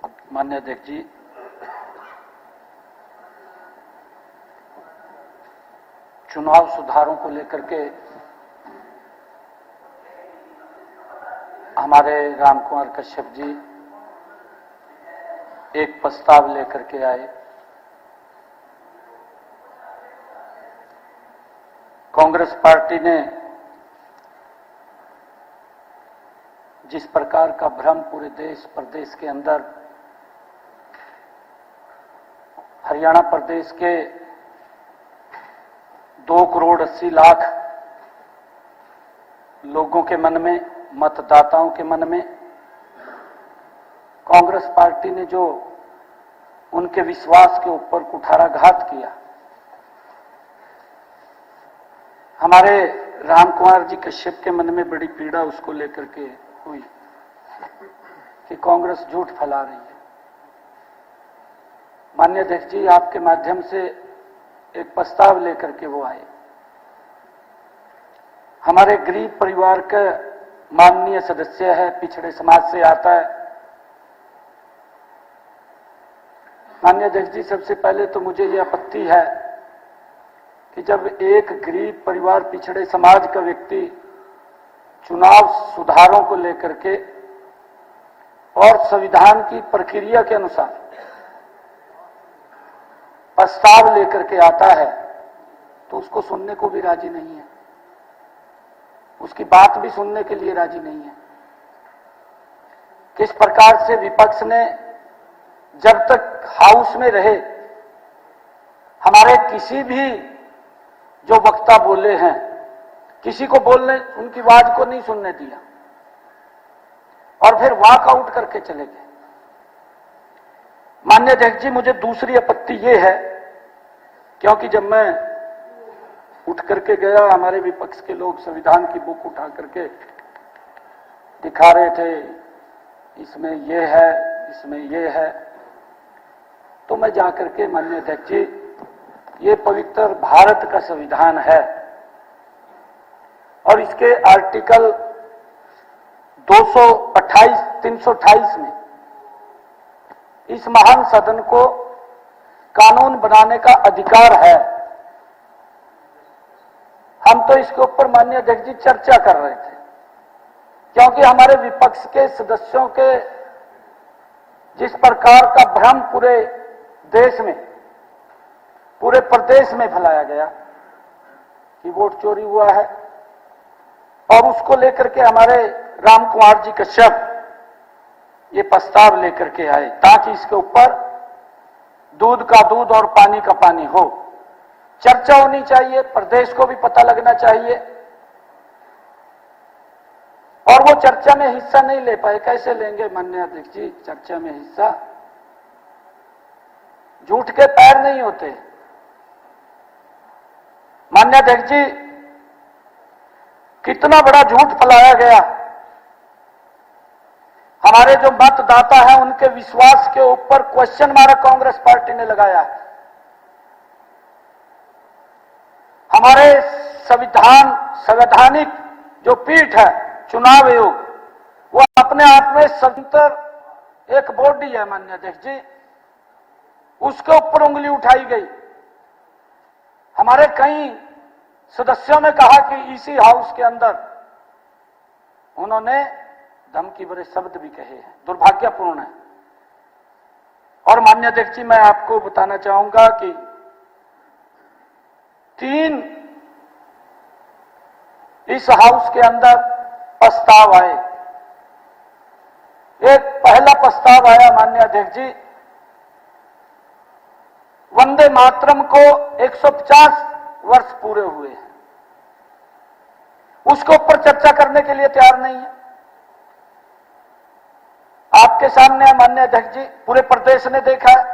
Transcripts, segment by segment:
माननीय अध्यक्ष जी, चुनाव सुधारों को लेकर के हमारे राम कुमार कश्यप जी एक प्रस्ताव लेकर के आए। कांग्रेस पार्टी ने जिस प्रकार का भ्रम पूरे देश प्रदेश के अंदर, हरियाणा प्रदेश के 2,80,00,000 लोगों के मन में, मतदाताओं के मन में कांग्रेस पार्टी ने जो उनके विश्वास के ऊपर कुठाराघात किया, हमारे राम कुमार जी कश्यप के मन में बड़ी पीड़ा उसको लेकर के हुई कि कांग्रेस झूठ फैला रही है। माननीय अध्यक्ष जी, आपके माध्यम से एक प्रस्ताव लेकर के वो आए। हमारे गरीब परिवार का माननीय सदस्य है, पिछड़े समाज से आता है। माननीय अध्यक्ष जी, सबसे पहले तो मुझे यह आपत्ति है कि जब एक गरीब परिवार, पिछड़े समाज का व्यक्ति चुनाव सुधारों को लेकर के और संविधान की प्रक्रिया के अनुसार प्रस्ताव लेकर के आता है, तो उसको सुनने को भी राजी नहीं है, उसकी बात भी सुनने के लिए राजी नहीं है। किस प्रकार से विपक्ष ने जब तक हाउस में रहे हमारे किसी भी जो वक्ता बोले हैं, किसी को बोलने, उनकी आवाज को नहीं सुनने दिया और फिर वॉकआउट करके चले गए। माननीय अध्यक्ष जी, मुझे दूसरी आपत्ति यह है, क्योंकि जब मैं उठ करके गया, हमारे विपक्ष के लोग संविधान की बुक उठा करके दिखा रहे थे, इसमें यह है, इसमें यह है, तो मैं जाकर के, माननीय अध्यक्ष जी, ये पवित्र भारत का संविधान है और इसके आर्टिकल 228, 328 में इस महान सदन को कानून बनाने का अधिकार है। हम तो इसके ऊपर माननीय अध्यक्ष जी चर्चा कर रहे थे, क्योंकि हमारे विपक्ष के सदस्यों के जिस प्रकार का भ्रम पूरे देश में, पूरे प्रदेश में फैलाया गया कि वोट चोरी हुआ है, और उसको लेकर के हमारे राम कुमार जी कश्यप ये प्रस्ताव लेकर के आए ताकि इसके ऊपर दूध का दूध और पानी का पानी हो, चर्चा होनी चाहिए, प्रदेश को भी पता लगना चाहिए। और वो चर्चा में हिस्सा नहीं ले पाए, कैसे लेंगे माननीय अध्यक्ष जी चर्चा में हिस्सा? झूठ के पैर नहीं होते। माननीय अध्यक्ष जी, कितना बड़ा झूठ फैलाया गया, हमारे जो मतदाता हैं उनके विश्वास के ऊपर क्वेश्चन मार्क कांग्रेस पार्टी ने लगाया है। हमारे संवैधानिक जो पीठ है चुनाव आयोग, वो अपने आप में स्वतंत्र एक बॉडी है माननीय अध्यक्ष जी, उसके ऊपर उंगली उठाई गई। हमारे कई सदस्यों ने कहा कि इसी हाउस के अंदर उन्होंने धमकी भरे शब्द भी कहे हैं, दुर्भाग्यपूर्ण है। और माननीय अध्यक्ष जी, मैं आपको बताना चाहूंगा कि 3 इस हाउस के अंदर प्रस्ताव आए। एक पहला प्रस्ताव आया माननीय अध्यक्ष जी, वंदे मातरम को 150 वर्ष पूरे हुए हैं, उसके ऊपर चर्चा करने के लिए तैयार नहीं है। आपके सामने माननीय अध्यक्ष जी, पूरे प्रदेश ने देखा है,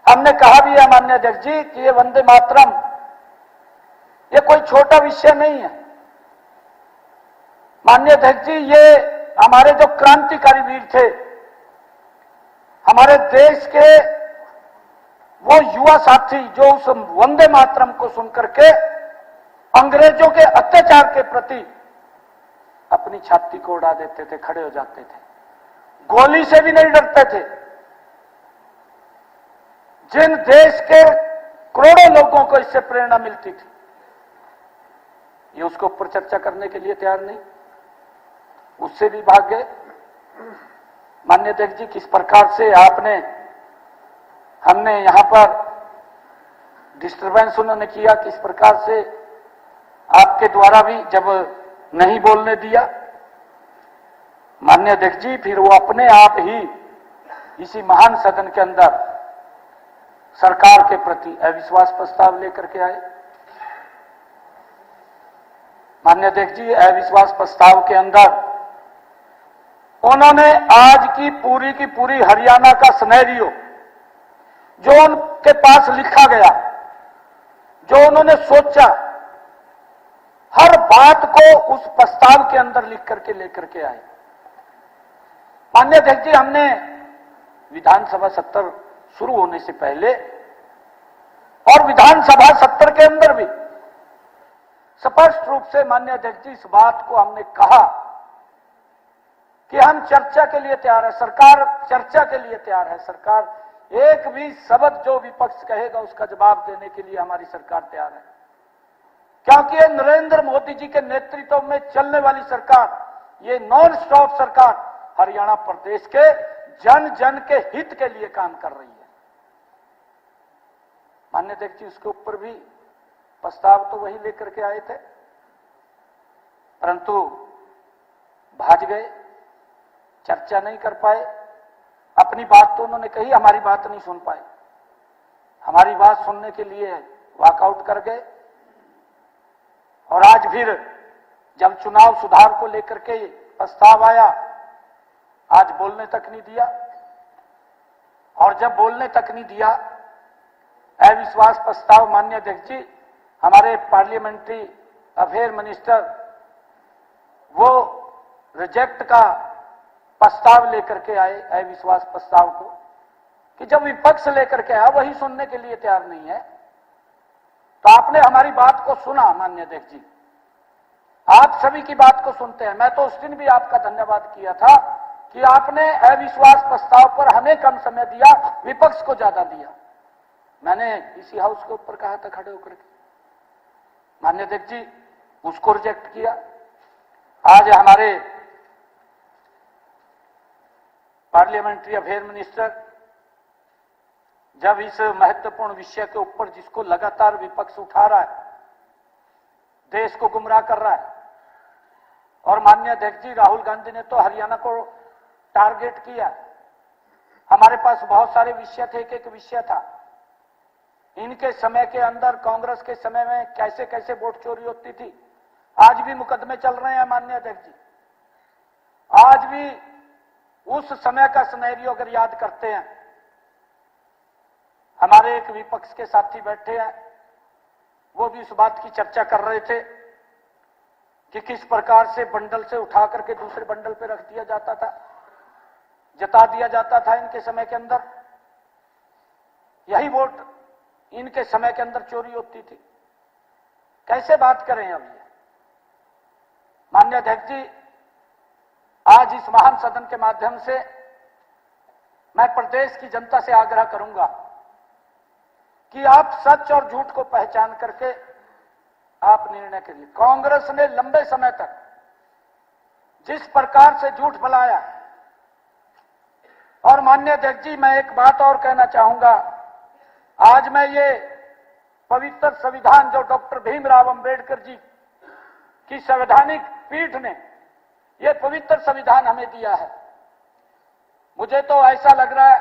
हमने कहा भी है माननीय अध्यक्ष जी कि ये वंदे मातरम ये कोई छोटा विषय नहीं है। माननीय अध्यक्ष जी, ये हमारे जो क्रांतिकारी वीर थे, हमारे देश के वो युवा साथी जो उस वंदे मातरम को सुनकर के अंग्रेजों के अत्याचार के प्रति अपनी छाती को उड़ा देते थे, खड़े हो जाते थे। गोली से भी नहीं डरते थे, जिन देश के करोड़ों लोगों को इससे प्रेरणा मिलती थी, ये उसके ऊपर चर्चा करने के लिए तैयार नहीं, उससे भी भाग गए। माननीय अध्यक्ष जी, किस प्रकार से हमने यहां पर डिस्टरबेंस उन्होंने किया, किस प्रकार से आपके द्वारा भी जब नहीं बोलने दिया, माननीय अध्यक्ष जी, फिर वो अपने आप ही इसी महान सदन के अंदर सरकार के प्रति अविश्वास प्रस्ताव लेकर के आए। माननीय अध्यक्ष जी, अविश्वास प्रस्ताव के अंदर उन्होंने आज की पूरी हरियाणा का सिनेरियो जो उनके पास लिखा गया, जो उन्होंने सोचा, हर बात को उस प्रस्ताव के अंदर लिख करके लेकर के आए। माननीय अध्यक्ष जी, हमने विधानसभा सत्र शुरू होने से पहले और विधानसभा सत्र के अंदर भी स्पष्ट रूप से माननीय अध्यक्ष जी इस बात को हमने कहा कि हम चर्चा के लिए तैयार है, सरकार चर्चा के लिए तैयार है, सरकार एक भी शब्द जो विपक्ष कहेगा उसका जवाब देने के लिए हमारी सरकार तैयार है, क्योंकि ये नरेंद्र मोदी जी के नेतृत्व में चलने वाली सरकार, ये नॉन स्टॉप सरकार हरियाणा प्रदेश के जन जन के हित के लिए काम कर रही है। माननीय अध्यक्ष जी, उसके ऊपर भी प्रस्ताव तो वही लेकर के आए थे, परंतु भाज गए, चर्चा नहीं कर पाए। अपनी बात तो उन्होंने कही, हमारी बात नहीं सुन पाए, हमारी बात सुनने के लिए वॉकआउट कर गए। और आज फिर जब चुनाव सुधार को लेकर के प्रस्ताव आया, आज बोलने तक नहीं दिया, और जब बोलने तक नहीं दिया, अविश्वास प्रस्ताव माननीय अध्यक्ष जी, हमारे पार्लियामेंट्री अफेयर मिनिस्टर वो रिजेक्ट का प्रस्ताव लेकर के आए, अविश्वास प्रस्ताव को, कि जब विपक्ष लेकर के आया वही सुनने के लिए तैयार नहीं है, तो आपने हमारी बात को सुना। माननीय अध्यक्ष जी, आप सभी की बात को सुनते हैं। मैं तो उस दिन भी आपका धन्यवाद किया था कि आपने अविश्वास प्रस्ताव पर हमें कम समय दिया, विपक्ष को ज्यादा दिया। मैंने इसी हाउस के ऊपर कहा था खड़े होकर के, माननीय अध्यक्ष जी उसको रिजेक्ट किया। आज हमारे पार्लियामेंट्री अफेयर मिनिस्टर जब इस महत्वपूर्ण विषय के ऊपर, जिसको लगातार विपक्ष उठा रहा है, देश को गुमराह कर रहा है, और माननीय अध्यक्ष जी राहुल गांधी ने तो हरियाणा को टारगेट किया। हमारे पास बहुत सारे विषय थे, एक विषय था इनके समय के अंदर, कांग्रेस के समय में कैसे कैसे वोट चोरी होती थी। आज भी मुकदमे चल रहे हैं माननीय अध्यक्ष जी, आज भी उस समय का सिनेरियो अगर याद करते हैं, हमारे एक विपक्ष के साथी बैठे हैं, वो भी इस बात की चर्चा कर रहे थे कि किस प्रकार से बंडल से उठा करके दूसरे बंडल पे रख दिया जाता था, जता दिया जाता था इनके समय के अंदर, यही वोट इनके समय के अंदर चोरी होती थी। कैसे बात करें अब ये? माननीय अध्यक्ष जी, आज इस महान सदन के माध्यम से मैं प्रदेश की जनता से आग्रह करूंगा कि आप सच और झूठ को पहचान करके आप निर्णय करिए। कांग्रेस ने लंबे समय तक जिस प्रकार से झूठ फैलाया, और माननीय अध्यक्ष जी मैं एक बात और कहना चाहूंगा, आज मैं ये पवित्र संविधान जो डॉक्टर भीमराव अंबेडकर जी की संवैधानिक पीठ ने ये पवित्र संविधान हमें दिया है, मुझे तो ऐसा लग रहा है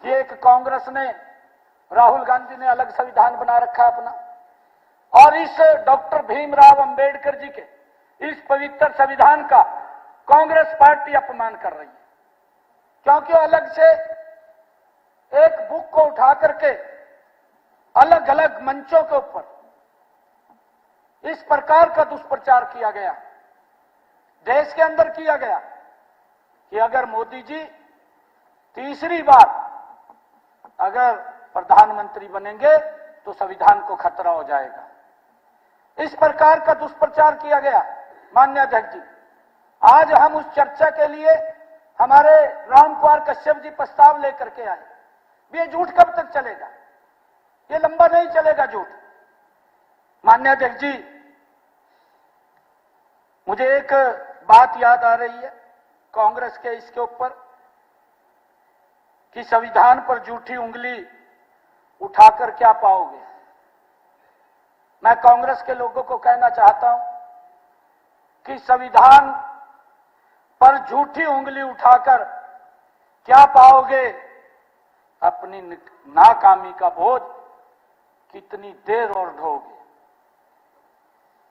कि एक कांग्रेस ने, राहुल गांधी ने अलग संविधान बना रखा है अपना, और इस डॉक्टर भीमराव अंबेडकर जी के इस पवित्र संविधान का कांग्रेस पार्टी अपमान कर रही है, क्योंकि अलग से एक बुक को उठा करके अलग अलग मंचों के ऊपर इस प्रकार का दुष्प्रचार किया गया, देश के अंदर किया गया कि अगर मोदी जी तीसरी बार अगर प्रधानमंत्री बनेंगे तो संविधान को खतरा हो जाएगा। इस प्रकार का दुष्प्रचार किया गया। माननीय अध्यक्ष जी, आज हम उस चर्चा के लिए हमारे रामकुमार कश्यप जी प्रस्ताव लेकर के आए। ये झूठ कब तक चलेगा? ये लंबा नहीं चलेगा झूठ। माननीय अध्यक्ष जी, मुझे एक बात याद आ रही है कांग्रेस के इसके ऊपर कि संविधान पर झूठी उंगली उठाकर क्या पाओगे। मैं कांग्रेस के लोगों को कहना चाहता हूं कि संविधान पर झूठी उंगली उठाकर क्या पाओगे? अपनी नाकामी का बोझ कितनी देर और ढोगे।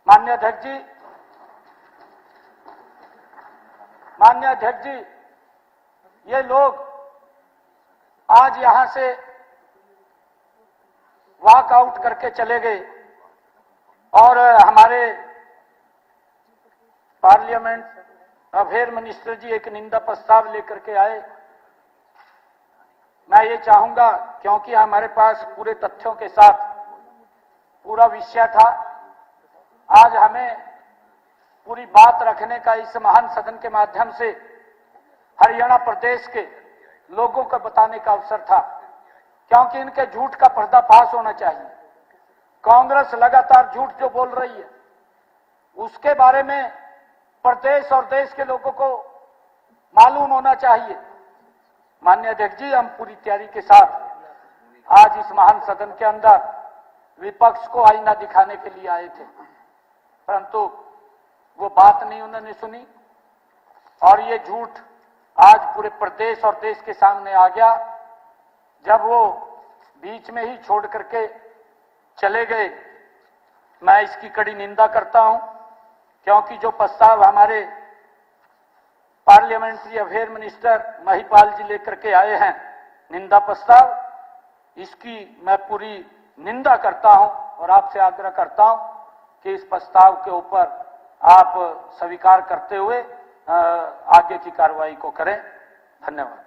माननीय अध्यक्ष जी, ये लोग आज यहां से वॉकआउट करके चले गए और हमारे पार्लियामेंट अफेयर मिनिस्टर जी एक निंदा प्रस्ताव लेकर के आए। मैं ये चाहूंगा, क्योंकि हमारे पास पूरे तथ्यों के साथ पूरा विषय था, आज हमें पूरी बात रखने का इस महान सदन के माध्यम से हरियाणा प्रदेश के लोगों को बताने का अवसर था, क्योंकि इनके झूठ का पर्दाफाश होना चाहिए। कांग्रेस लगातार झूठ जो बोल रही है उसके बारे में प्रदेश और देश के लोगों को मालूम होना चाहिए। माननीय अध्यक्ष जी, हम पूरी तैयारी के साथ आज इस महान सदन के अंदर विपक्ष को आईना दिखाने के लिए आए थे, परंतु वो बात नहीं उन्होंने सुनी और ये झूठ आज पूरे प्रदेश और देश के सामने आ गया। जब वो बीच में ही छोड़ करके चले गए, मैं इसकी कड़ी निंदा करता हूं, क्योंकि जो प्रस्ताव हमारे पार्लियामेंट्री अफेयर मिनिस्टर महिपाल जी लेकर के आए हैं, निंदा प्रस्ताव, इसकी मैं पूरी निंदा करता हूं और आपसे आग्रह करता हूं कि इस प्रस्ताव के ऊपर आप स्वीकार करते हुए आगे की कार्रवाई को करें। धन्यवाद।